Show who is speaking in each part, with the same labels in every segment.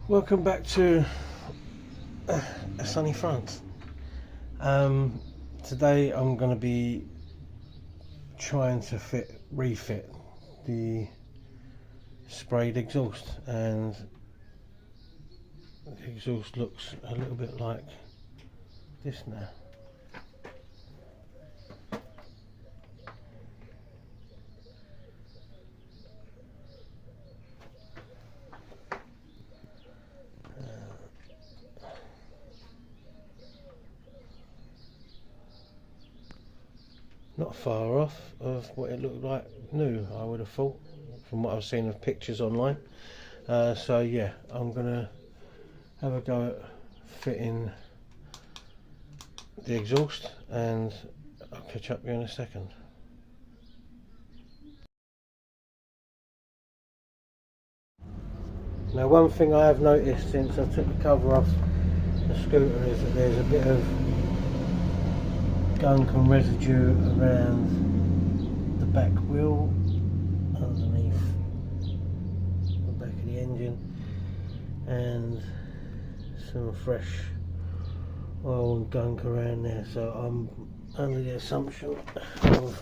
Speaker 1: Welcome back to a sunny front. Today I'm going to be trying to refit the sprayed exhaust, and the exhaust looks a little bit like this now. Not far off of what it looked like new, I would have thought, from what I've seen of pictures online. So yeah, I'm gonna have a go at fitting the exhaust, and I'll catch up with you in a second. Now, one thing I have noticed since I took the cover off the scooter is that there's a bit of gunk and residue around the back wheel, underneath the back of the engine, and some fresh oil and gunk around there. So I'm under the assumption of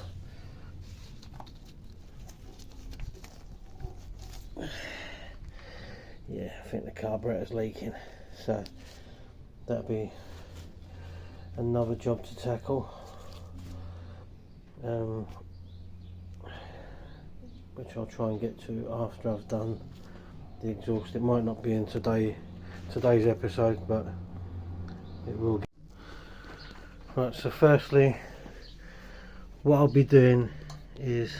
Speaker 1: yeah, I think the carburetor's leaking, so that'll be another job to tackle, which I'll try and get to after I've done the exhaust. It might not be in today's episode, but it will be. Right, so firstly, what I'll be doing is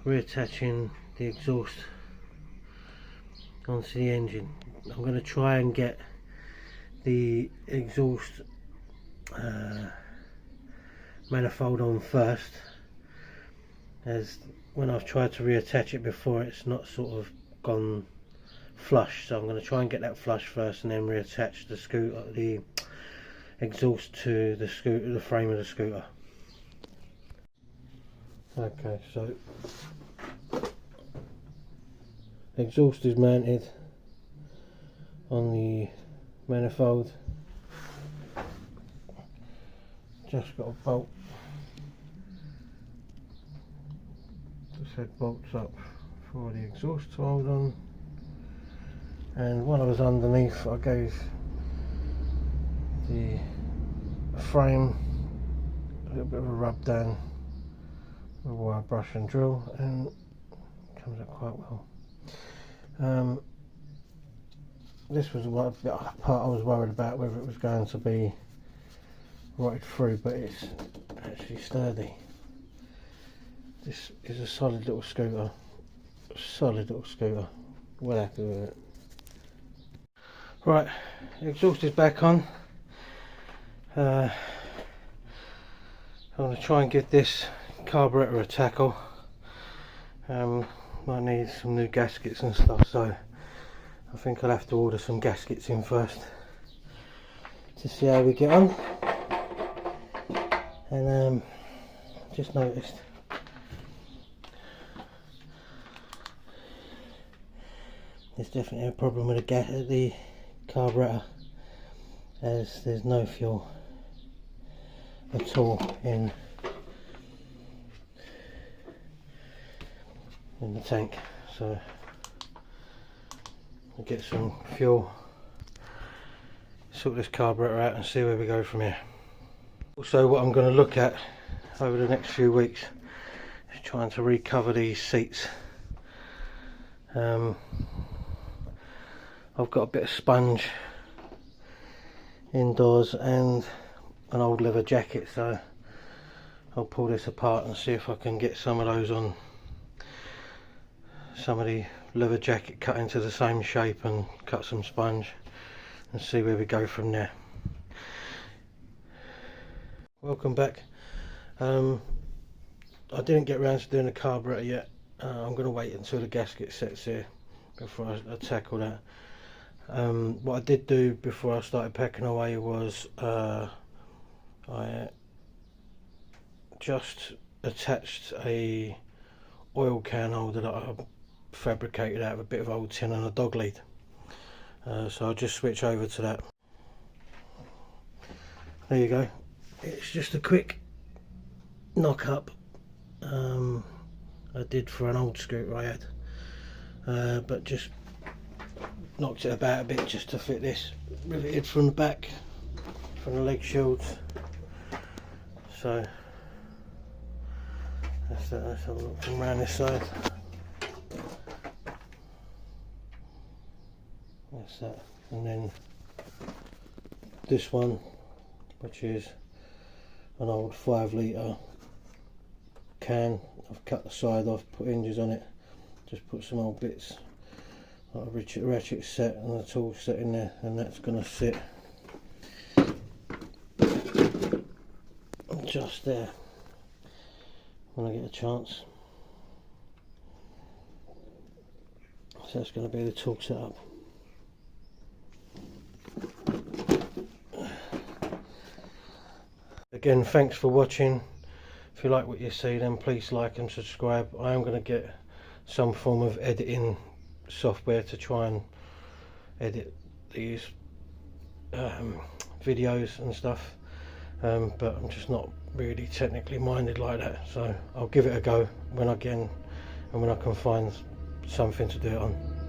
Speaker 1: reattaching the exhaust onto the engine. I'm going to try and get the exhaust manifold on first, as when I've tried to reattach it before, it's not sort of gone flush. So I'm going to try and get that flush first, and then reattach the exhaust to the frame of the scooter. Okay, so exhaust is mounted on the manifold. Just got a bolt. The said bolts up for the exhaust to hold on, and while I was underneath, I gave the frame a little bit of a rub down with a wire brush and drill, and it comes out quite well. This was the part I was worried about, whether it was going to be rotted through, but it's actually sturdy. This is a solid little scooter, well happy with it. Right, the exhaust is back on. I'm going to try and give this carburetor a tackle. Might need some new gaskets and stuff, so I think I'll have to order some gaskets in first to see how we get on. And just noticed there's definitely a problem with the carburetor, as there's no fuel at all in the tank. So I'll get some fuel, sort this carburetor out, and see where we go from here. Also, what I'm going to look at over the next few weeks is trying to recover these seats. I've got a bit of sponge indoors and an old leather jacket, so I'll pull this apart and see if I can get some of those on some of the leather jacket cut into the same shape, and cut some sponge, and see where we go from there. Welcome back. I didn't get around to doing the carburetor yet. I'm going to wait until the gasket sets here before I tackle that. What I did do before I started packing away was I just attached a oil can holder that I fabricated out of a bit of old tin and a dog lead. So I'll just switch over to that. There you go. It's just a quick knock up. I did for an old scooter I had, but just knocked it about a bit just to fit this riveted from the back, from the leg shields. So that's that. Let's have a look from around this side. That's that. And then this one, which is an old 5 litre can. I've cut the side off, put hinges on it, just put some old bits like a ratchet set and a tool set in there, and that's going to sit just there when I get a chance. So that's going to be the tool setup. Again, thanks for watching. If you like what you see, then please like and subscribe. I am going to get some form of editing software to try and edit these videos and stuff, but I'm just not really technically minded like that, so I'll give it a go when I can find something to do it on.